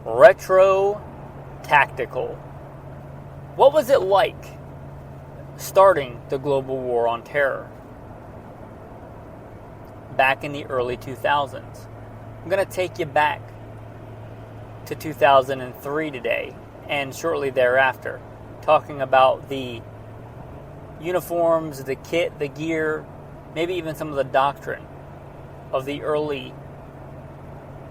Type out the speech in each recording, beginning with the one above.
retro tactical. What was it like starting the global war on terror back in the early 2000s? I'm going to take you back to 2003 today and shortly thereafter, talking about the uniforms, the kit, the gear, maybe even some of the doctrine of the early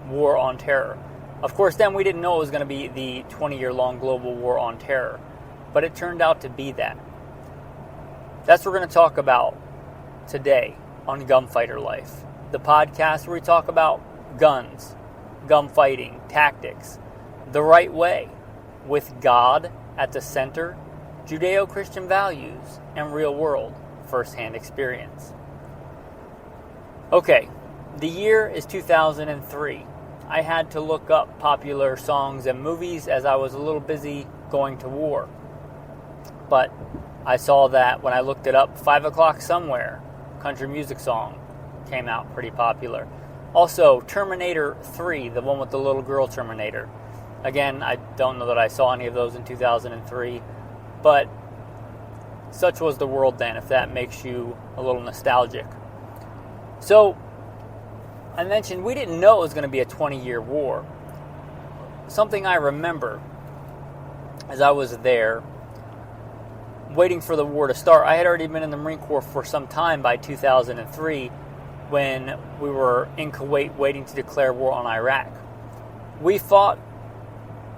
war on terror. Of course, then we didn't know it was going to be the 20-year-long global war on terror, but it turned out to be that. That's what we're going to talk about today on Gunfighter Life, the podcast where we talk about guns, gunfighting, tactics, the right way, with God at the center, Judeo-Christian values, and real-world first-hand experience. Okay, the year is 2003. I had to look up popular songs and movies as I was a little busy going to war. But I saw that when I looked it up, 5 O'Clock Somewhere, country music song, came out pretty popular. Also, Terminator 3, the one with the little girl Terminator. Again, I don't know that I saw any of those in 2003, but such was the world then, if that makes you a little nostalgic. So, I mentioned we didn't know it was going to be a 20-year war. Something I remember as I was there, waiting for the war to start. I had already been in the Marine Corps for some time by 2003 when we were in Kuwait waiting to declare war on Iraq. We fought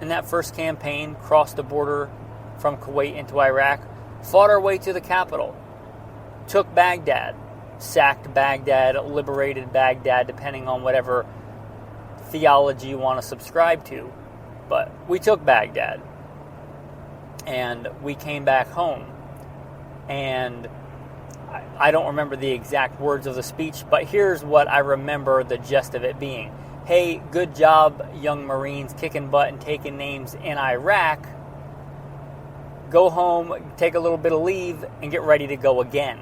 in that first campaign, crossed the border from Kuwait into Iraq, fought our way to the capital, took Baghdad, sacked Baghdad, liberated Baghdad, depending on whatever theology you want to subscribe to. But we took Baghdad, and we came back home. And I don't remember the exact words of the speech, but here's what I remember the gist of it being. Hey, good job, young Marines, kicking butt and taking names in Iraq. Go home, take a little bit of leave, and get ready to go again.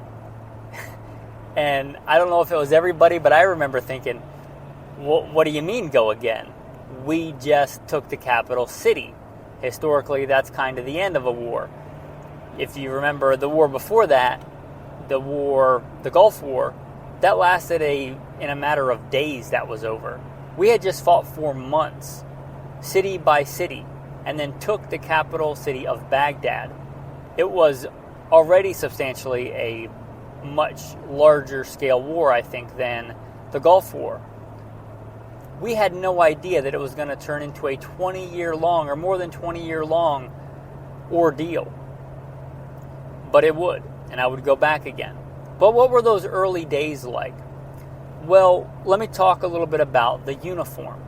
And I don't know if it was everybody, but I remember thinking, what do you mean go again? We just took the capital city. Historically, that's kind of the end of a war. If you remember the war before that, the Gulf War, that lasted in a matter of days that was over. We had just fought for months, city by city, and then took the capital city of Baghdad. It was already substantially a much larger scale war, I think, than the Gulf War. We had no idea that it was going to turn into a 20-year-long or more than 20-year-long ordeal. But it would, and I would go back again. But what were those early days like? Well, let me talk a little bit about the uniform.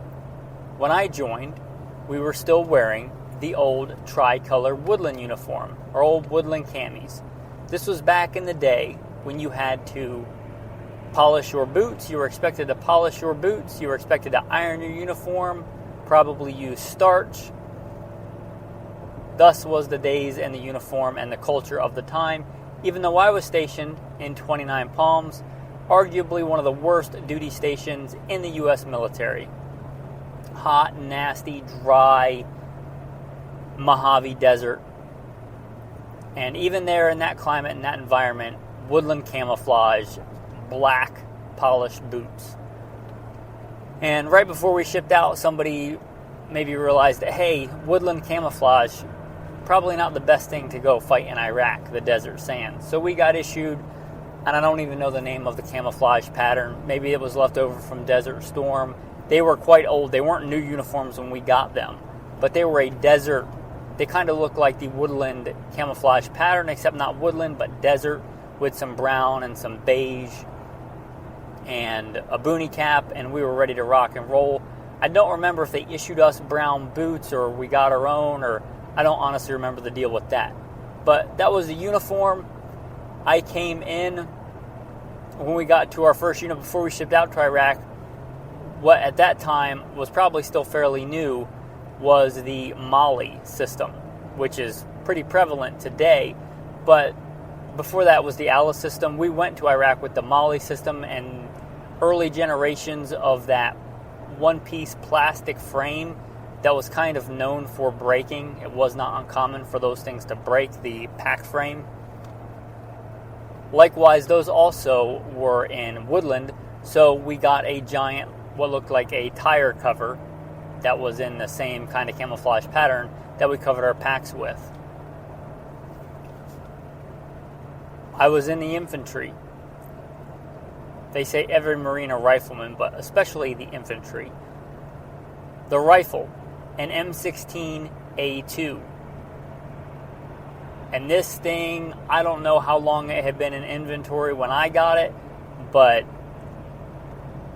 When I joined, we were still wearing the old tricolor woodland uniform, or old woodland camis. This was back in the day when you had to polish your boots. You were expected to polish your boots. You were expected to iron your uniform, probably use starch. Thus was the days and the uniform and the culture of the time. Even though I was stationed in 29 Palms, arguably one of the worst duty stations in the U.S. military. Hot, nasty, dry, Mojave Desert. And even there in that climate and that environment, woodland camouflage, black polished boots. And right before we shipped out, somebody maybe realized that, hey, woodland camouflage, probably not the best thing to go fight in Iraq, the desert sand. So we got issued, and I don't even know the name of the camouflage pattern. Maybe it was left over from Desert Storm. They were quite old. They weren't new uniforms when we got them, but they were a desert. They kind of looked like the woodland camouflage pattern, except not woodland, but desert, with some brown and some beige and a boonie cap, and we were ready to rock and roll. I don't remember if they issued us brown boots or we got our own, or I don't honestly remember the deal with that. But that was the uniform. I came in when we got to our first unit before we shipped out to Iraq. What at that time was probably still fairly new was the Molly system, which is pretty prevalent today, but before that was the Alice system. We went to Iraq with the Molly system, and early generations of that one-piece plastic frame that was kind of known for breaking. It was not uncommon for those things to break the pack frame. Likewise, those also were in woodland, so we got a giant, what looked like a tire cover that was in the same kind of camouflage pattern that we covered our packs with. I was in the infantry. They say every Marine a rifleman, but especially the infantry. The rifle, an M16A2. And this thing, I don't know how long it had been in inventory when I got it, but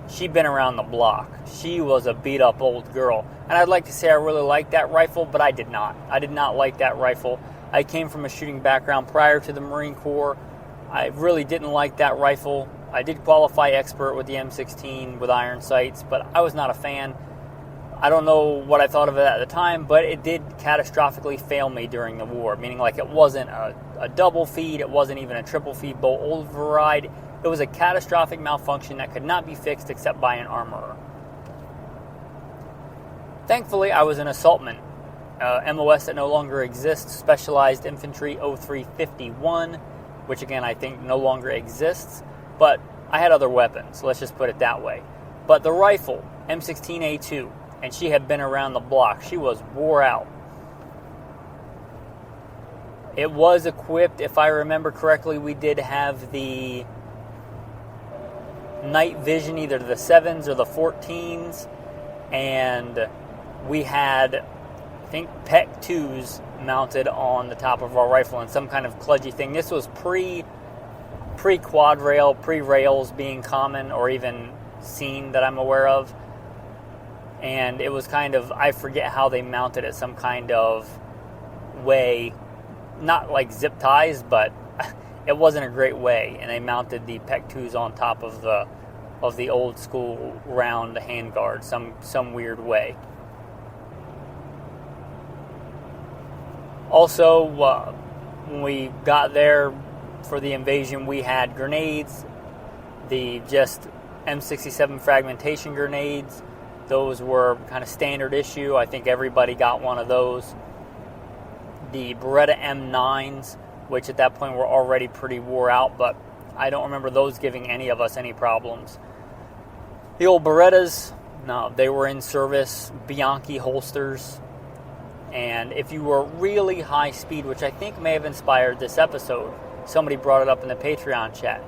she'd been around the block. She was a beat-up old girl. And I'd like to say I really liked that rifle, but I did not. I did not like that rifle. I came from a shooting background prior to the Marine Corps. I really didn't like that rifle. I did qualify expert with the M16 with iron sights, but I was not a fan. I don't know what I thought of it at the time, but it did catastrophically fail me during the war, meaning like it wasn't a double feed, it wasn't even a triple feed bolt override. It was a catastrophic malfunction that could not be fixed except by an armorer. Thankfully, I was an assaultman, MOS that no longer exists, Specialized Infantry 0351, which again I think no longer exists, but I had other weapons, let's just put it that way. But the rifle, M16A2, and she had been around the block. She was wore out. It was equipped, if I remember correctly, we did have the night vision, either the 7s or the 14s, and we had, I think, PEC 2s mounted on the top of our rifle in some kind of kludgy thing. This was pre-quad rail, pre-rails being common or even seen that I'm aware of. And it was kind of, I forget how they mounted it, some kind of way, not like zip ties, but it wasn't a great way. And they mounted the PEC 2s on top of the old school round handguard, some weird way. Also, when we got there for the invasion, we had grenades, the just M67 fragmentation grenades. Those were kind of standard issue. I think everybody got one of those. The Beretta M9s, which at that point were already pretty wore out, but I don't remember those giving any of us any problems. The old Berettas, no, they were in service, Bianchi holsters. And if you were really high speed, which I think may have inspired this episode, somebody brought it up in the Patreon chat.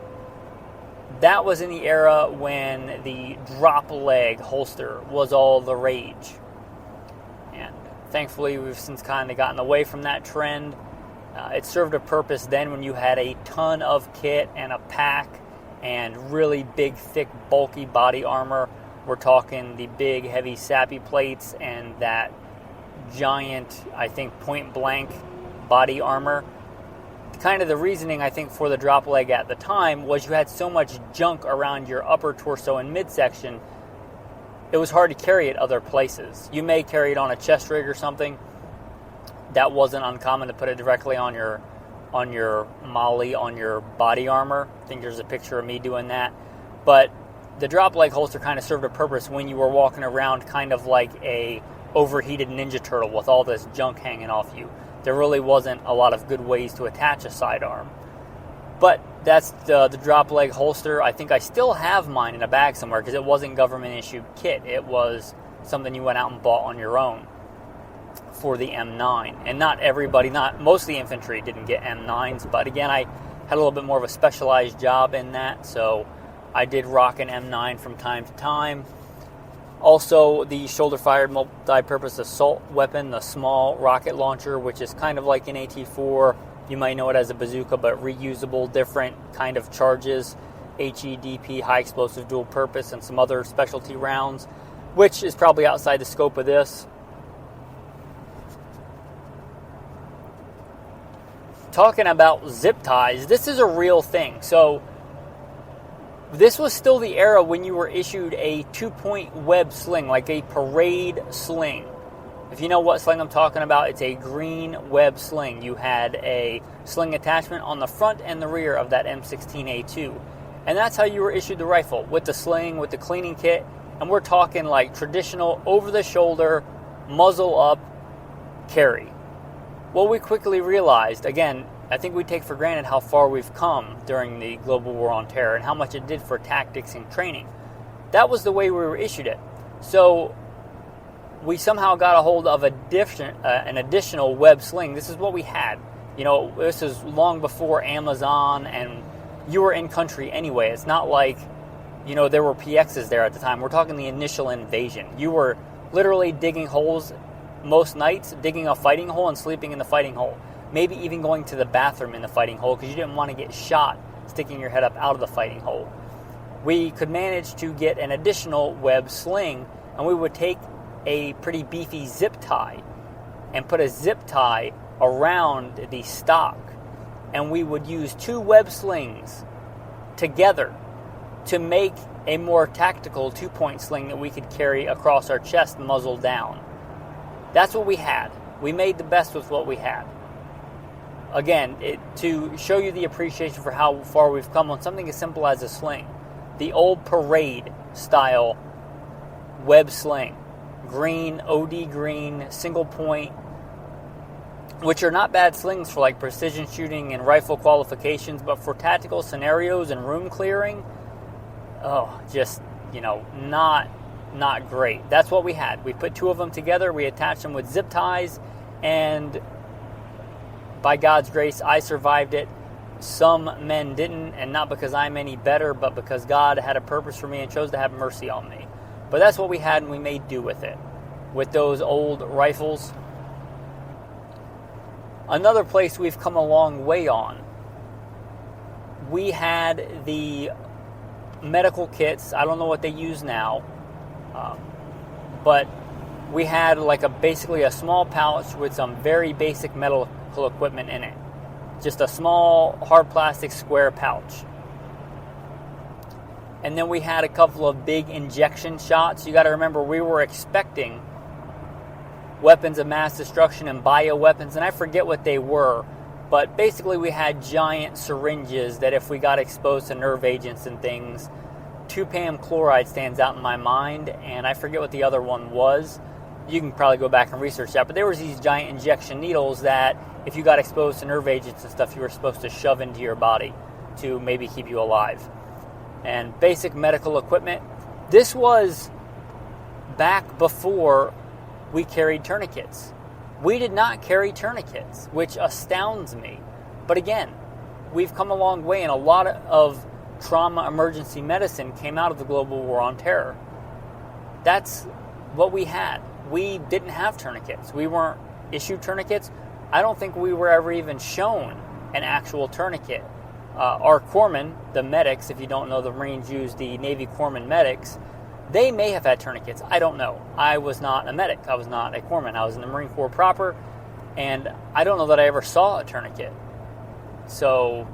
That was in the era when the drop leg holster was all the rage. And thankfully, we've since kind of gotten away from that trend. It served a purpose then when you had a ton of kit and a pack and really big, thick, bulky body armor. We're talking the big, heavy, sappy plates and that giant, I think, point-blank body armor. Kind of the reasoning, I think, for the drop leg at the time was you had so much junk around your upper torso and midsection, it was hard to carry it other places. You may carry it on a chest rig or something. That wasn't uncommon to put it directly on your molly, on your body armor. I think there's a picture of me doing that. But the drop leg holster kind of served a purpose when you were walking around kind of like a overheated Ninja Turtle with all this junk hanging off you. There really wasn't a lot of good ways to attach a sidearm. But that's the drop leg holster. I think I still have mine in a bag somewhere because it wasn't government issued kit. It was something you went out and bought on your own for the M9. And most of the infantry didn't get M9s, but again, I had a little bit more of a specialized job in that, so I did rock an M9 from time to time. Also, the shoulder-fired multi-purpose assault weapon, the small rocket launcher, which is kind of like an AT-4. You might know it as a bazooka, but reusable, different kind of charges. HEDP, high explosive dual purpose, and some other specialty rounds, which is probably outside the scope of this. Talking about zip ties, this is a real thing. So, this was still the era when you were issued a 2-point web sling, like a parade sling. If you know what sling I'm talking about, it's a green web sling. You had a sling attachment on the front and the rear of that M16A2. And that's how you were issued the rifle, with the sling, with the cleaning kit. And we're talking like traditional over-the-shoulder muzzle up, carry. Well, we quickly realized, again, I think we take for granted how far we've come during the global war on terror and how much it did for tactics and training. That was the way we were issued it. So we somehow got a hold of an additional web sling. This is what we had. This is long before Amazon, and you were in country anyway. It's not like, there were PXs there at the time. We're talking the initial invasion. You were literally digging holes most nights, digging a fighting hole and sleeping in the fighting hole. Maybe even going to the bathroom in the fighting hole because you didn't want to get shot sticking your head up out of the fighting hole. We could manage to get an additional web sling, and we would take a pretty beefy zip tie and put a zip tie around the stock, and we would use 2 web slings together to make a more tactical 2-point sling that we could carry across our chest, muzzle down. That's what we had. We made the best with what we had. Again, to show you the appreciation for how far we've come on something as simple as a sling. The old parade style web sling. Green, OD green, single point, which are not bad slings for like precision shooting and rifle qualifications, but for tactical scenarios and room clearing, not great. That's what we had. We put 2 of them together, we attached them with zip ties, and by God's grace, I survived it. Some men didn't, and not because I'm any better, but because God had a purpose for me and chose to have mercy on me. But that's what we had, and we made do with it, with those old rifles. Another place we've come a long way on, we had the medical kits. I don't know what they use now, but we had basically a small pouch with some very basic medical equipment in it. Just a small hard plastic square pouch. And then we had a couple of big injection shots. You got to remember, we were expecting weapons of mass destruction and bioweapons, and I forget what they were, but basically we had giant syringes that if we got exposed to nerve agents and things, 2-PAM chloride stands out in my mind, and I forget what the other one was. You can probably go back and research that, but there was these giant injection needles that if you got exposed to nerve agents and stuff, you were supposed to shove into your body to maybe keep you alive. And basic medical equipment. This was back before we carried tourniquets. We did not carry tourniquets, which astounds me. But again, we've come a long way, and a lot of trauma emergency medicine came out of the global war on terror. That's what we had. We didn't have tourniquets. We weren't issued tourniquets. I don't think we were ever even shown an actual tourniquet. Our corpsmen, the medics, if you don't know, the Marines use the Navy corpsmen medics. They may have had tourniquets. I don't know. I was not a medic. I was not a corpsman. I was in the Marine Corps proper, and I don't know that I ever saw a tourniquet. So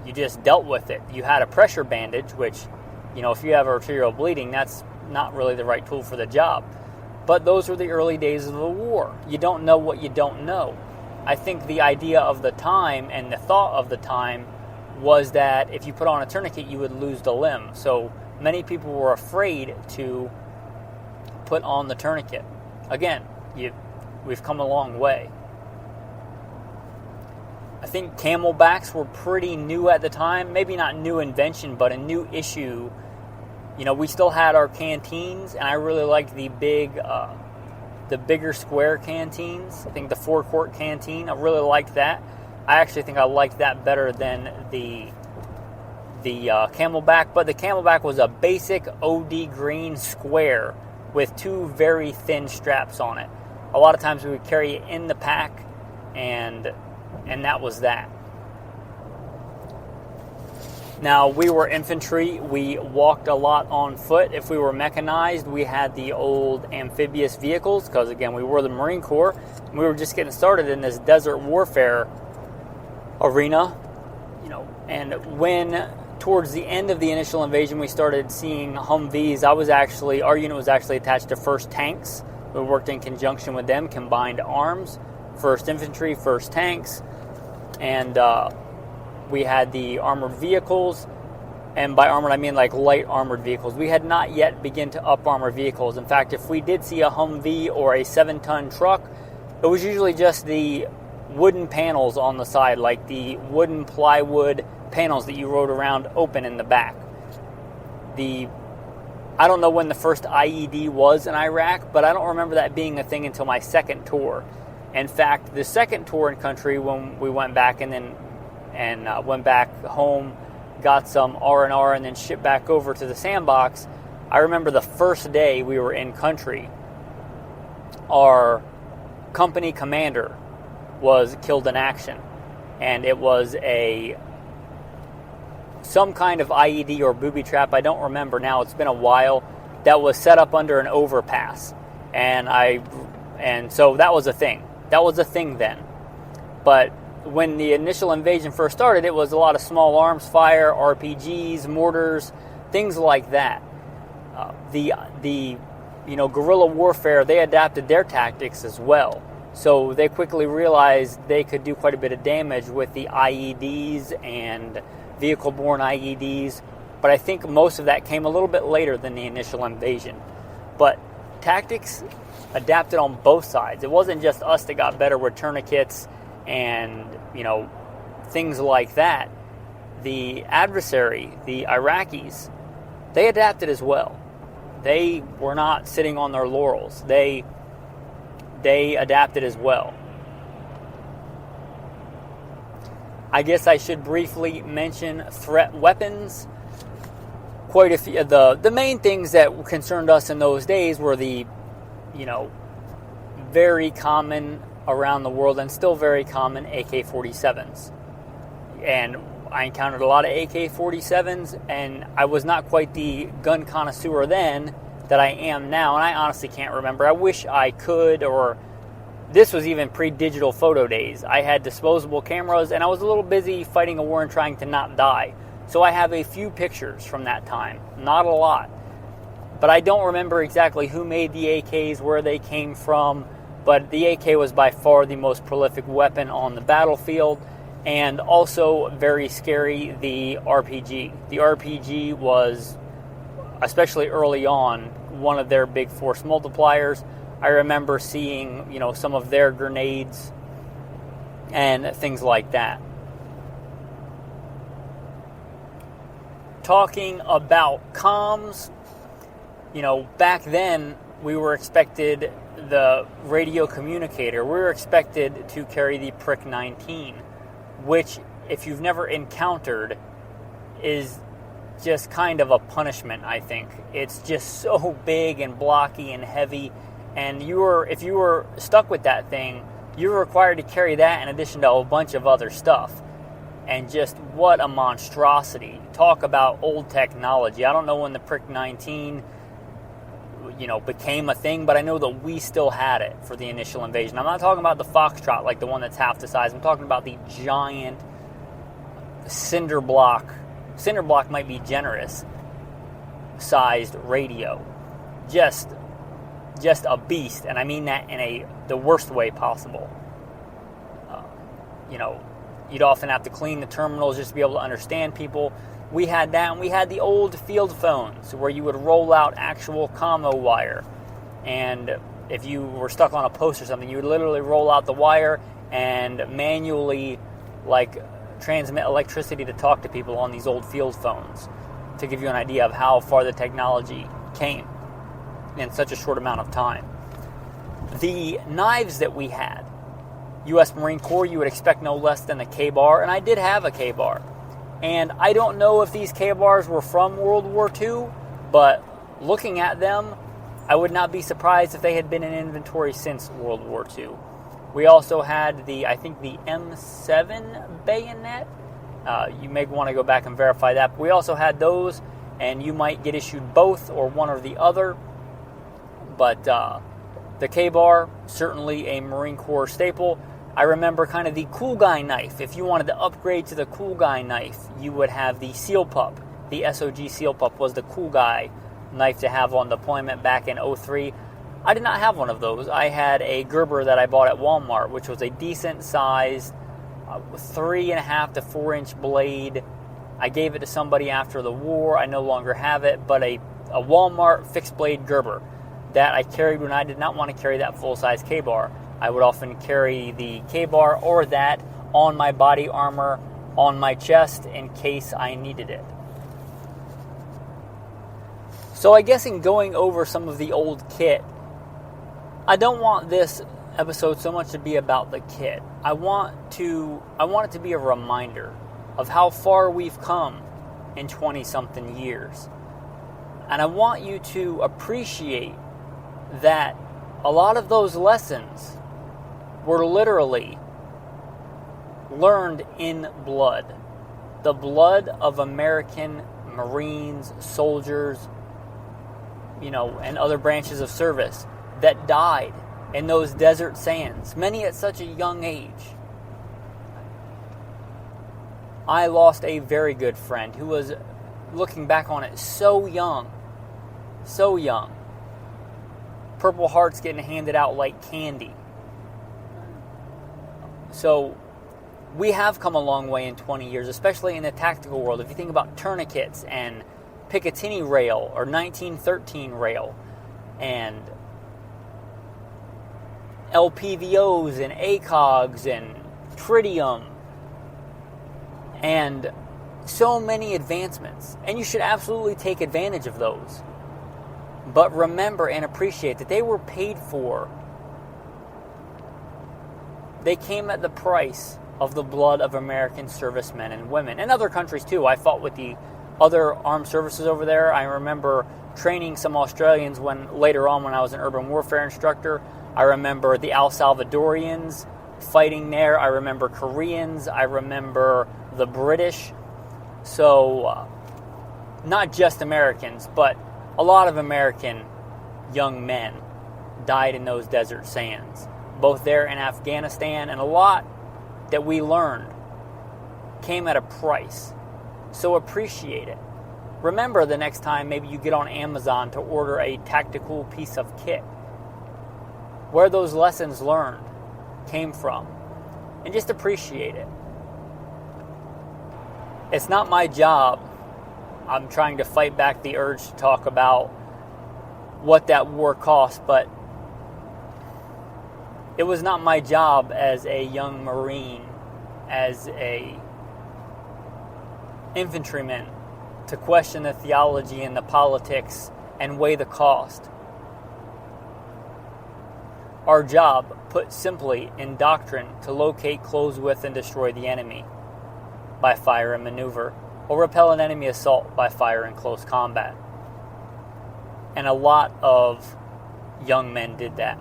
you just dealt with it. You had a pressure bandage, which, if you have arterial bleeding, that's not really the right tool for the job. But those were the early days of the war. You don't know what you don't know. I think the idea of the time and the thought of the time was that if you put on a tourniquet, you would lose the limb. So many people were afraid to put on the tourniquet. Again, we've come a long way. I think camelbacks were pretty new at the time. Maybe not new invention, but a new issue. We still had our canteens, and I really liked the bigger square canteens. I think the 4-quart canteen, I really liked that. I actually think I liked that better than the camelback, but the camelback was a basic OD green square with 2 very thin straps on it. A lot of times we would carry it in the pack, and that was that. Now, we were infantry. We walked a lot on foot. If we were mechanized, we had the old amphibious vehicles, because again, we were the Marine Corps. And we were just getting started in this desert warfare arena, and when towards the end of the initial invasion we started seeing Humvees, our unit was actually attached to 1st Tanks. We worked in conjunction with them, combined arms, 1st Infantry, 1st Tanks, and we had the armored vehicles. And by armored, I mean like light armored vehicles. We had not yet begun to up armor vehicles. In fact, if we did see a Humvee or a 7-ton truck, it was usually just the wooden panels on the side, like the wooden plywood panels that you rode around open in the back. I don't know when the first IED was in Iraq, but I don't remember that being a thing until my second tour. In fact, the second tour in country, when we went back and went back home, got some R&R, and then shipped back over to the sandbox, I remember the first day we were in country, our company commander was killed in action. And it was some kind of IED or booby trap, I don't remember now, it's been a while, that was set up under an overpass. And so that was a thing. That was a thing then. But when the initial invasion first started, it was a lot of small arms fire, RPGs, mortars, things like that. The guerrilla warfare, they adapted their tactics as well. So they quickly realized they could do quite a bit of damage with the IEDs and vehicle-borne IEDs. But I think most of that came a little bit later than the initial invasion. But tactics adapted on both sides. It wasn't just us that got better with tourniquets and, things like that. The adversary, the Iraqis, they adapted as well. They were not sitting on their laurels. They adapted as well. I guess I should briefly mention threat weapons. Quite a few. The main things that concerned us in those days were the, very common around the world and still very common AK-47s. And I encountered a lot of AK-47s, and I was not quite the gun connoisseur then that I am now, and I honestly can't remember. I wish I could, or this was even pre-digital photo days. I had disposable cameras, and I was a little busy fighting a war and trying to not die. So I have a few pictures from that time, not a lot. But I don't remember exactly who made the AKs, where they came from, but the AK was by far the most prolific weapon on the battlefield, and also very scary, the RPG. The RPG was, especially early on, one of their big force multipliers. I remember seeing, some of their grenades and things like that. Talking about comms, back then we were expected the radio communicator. We were expected to carry the Prick 19, which, if you've never encountered, is just kind of a punishment, I think. It's just so big and blocky and heavy, and if you were stuck with that thing, you were required to carry that in addition to a bunch of other stuff. And just what a monstrosity. Talk about old technology. I don't know when the Prick 19 became a thing, but I know that we still had it for the initial invasion. I'm not talking about the Foxtrot, like the one that's half the size. I'm talking about the giant cinder block might be generous sized radio. Just a beast, and I mean that in the worst way possible. You'd often have to clean the terminals just to be able to understand people. We had that, and we had the old field phones where you would roll out actual commo wire. And if you were stuck on a post or something, you would literally roll out the wire and manually, transmit electricity to talk to people on these old field phones, to give you an idea of how far the technology came in such a short amount of time. The knives that we had, U.S. Marine Corps, you would expect no less than a K-bar, and I did have a K-bar. And I don't know if these K-bars were from World War II, but looking at them, I would not be surprised if they had been in inventory since World War II. We also had the M7 bayonet. You may want to go back and verify that. But we also had those, and you might get issued both or one or the other. But the K-bar, certainly a Marine Corps staple. I remember kind of the cool guy knife. If you wanted to upgrade to the cool guy knife, you would have the Seal Pup. The SOG Seal Pup was the cool guy knife to have on deployment back in 03. I did not have one of those. I had a Gerber that I bought at Walmart, which was a decent sized 3.5 to 4 inch blade I gave it to somebody after the war. I no longer have it, but a Walmart fixed blade Gerber that I carried when I did not want to carry that full-size K-bar. I would often carry the K-bar or that on my body armor on my chest in case I needed it. So I guess in going over some of the old kit, I don't want this episode so much to be about the kit. I want it to be a reminder of how far we've come in 20-something years. And I want you to appreciate that a lot of those lessons were literally learned in blood. The blood of American Marines, soldiers, and other branches of service that died in those desert sands, many at such a young age. I lost a very good friend who was, looking back on it, so young. Purple Hearts getting handed out like candy. So we have come a long way in 20 years, especially in the tactical world. If you think about tourniquets and Picatinny rail or 1913 rail and LPVOs and ACOGs and tritium and so many advancements. And you should absolutely take advantage of those. But remember and appreciate that they were paid for. They came at the price of the blood of American servicemen and women. And other countries too. I fought with the other armed services over there. I remember training some Australians later on when I was an urban warfare instructor. I remember the El Salvadorians fighting there. I remember Koreans. I remember the British. So, not just Americans, but a lot of American young men died in those desert sands, both there in Afghanistan, and a lot that we learned came at a price. So appreciate it. Remember the next time maybe you get on Amazon to order a tactical piece of kit, where those lessons learned came from, and just appreciate it. It's not my job. I'm trying to fight back the urge to talk about what that war cost, but it was not my job as a young Marine, as a infantryman, to question the theology and the politics and weigh the cost. Our job, put simply in doctrine, to locate, close with, and destroy the enemy by fire and maneuver, or repel an enemy assault by fire in close combat. And a lot of young men did that.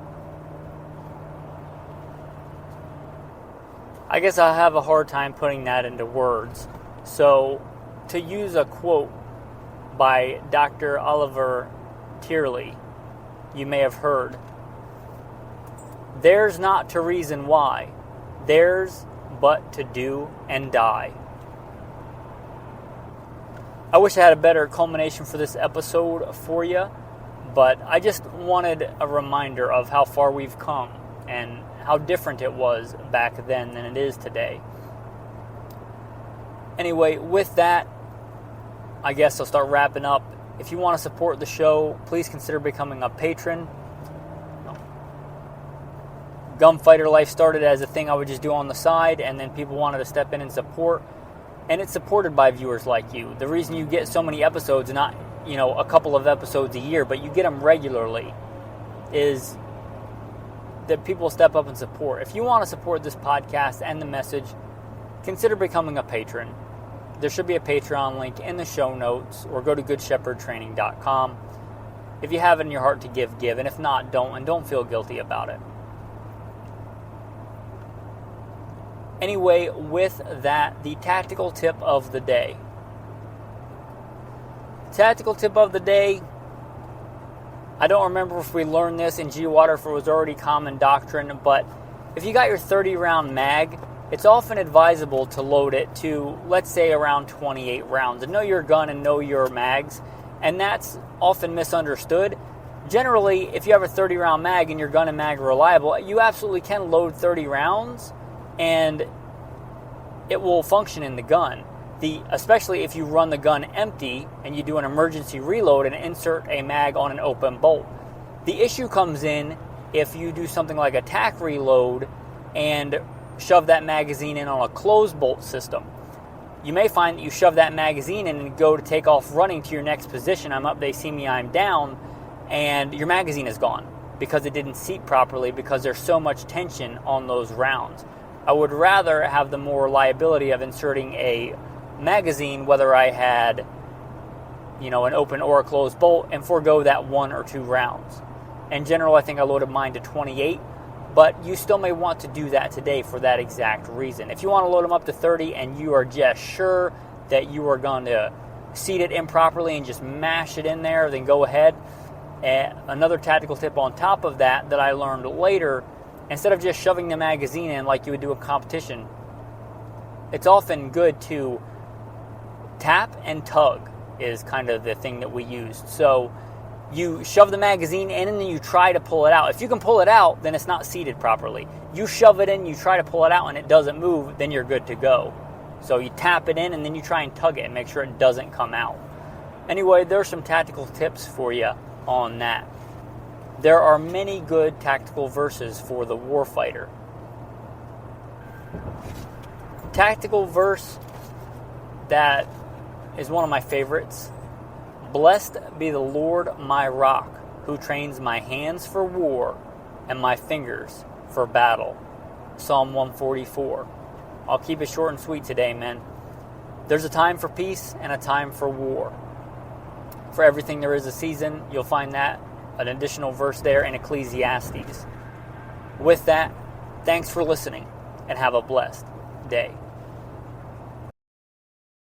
I guess I have a hard time putting that into words. So, to use a quote by Dr. Oliver Tierley, you may have heard, "There's not to reason why, there's but to do and die." I wish I had a better culmination for this episode for you, but I just wanted a reminder of how far we've come and how different it was back then than it is today. Anyway, with that, I guess I'll start wrapping up. If you want to support the show, please consider becoming a patron. Gunfighter life started as a thing I would just do on the side, and then people wanted to step in and support. And it's supported by viewers like you. The reason you get so many episodes, not, a couple of episodes a year, but you get them regularly, is that people step up and support. If you want to support this podcast and the message, consider becoming a patron. There should be a Patreon link in the show notes, or go to goodshepherdtraining.com. If you have it in your heart to give, give. And if not, don't, and don't feel guilty about it. Anyway, with that, the tactical tip of the day. Tactical tip of the day, I don't remember if we learned this in G.W.A.T or if it was already common doctrine, but if you got your 30-round mag, it's often advisable to load it to, let's say, around 28 rounds. And know your gun and know your mags, and that's often misunderstood. Generally, if you have a 30-round mag and your gun and mag are reliable, you absolutely can load 30 rounds, and it will function in the gun. especially if you run the gun empty and you do an emergency reload and insert a mag on an open bolt. The issue comes in if you do something like a tack reload and shove that magazine in on a closed bolt system. You may find that you shove that magazine in and go to take off running to your next position. I'm up, they see me, I'm down, and your magazine is gone because it didn't seat properly because there's so much tension on those rounds. I would rather have the more liability of inserting a magazine, whether I had, an open or a closed bolt, and forego that 1 or 2 rounds. In general, I think I loaded mine to 28, but you still may want to do that today for that exact reason. If you want to load them up to 30 and you are just sure that you are going to seat it improperly and just mash it in there, then go ahead. And another tactical tip on top of that I learned later, instead of just shoving the magazine in like you would do a competition, it's often good to tap and tug is kind of the thing that we used. So you shove the magazine in and then you try to pull it out. If you can pull it out, then it's not seated properly. You shove it in, you try to pull it out, and it doesn't move, then you're good to go. So you tap it in and then you try and tug it and make sure it doesn't come out. Anyway, there's some tactical tips for you on that. There are many good tactical verses for the warfighter. Tactical verse that is one of my favorites. Blessed be the Lord my rock, who trains my hands for war and my fingers for battle. Psalm 144. I'll keep it short and sweet today, men. There's a time for peace and a time for war. For everything there is a season. You'll find that, an additional verse there in Ecclesiastes. With that, thanks for listening and have a blessed day.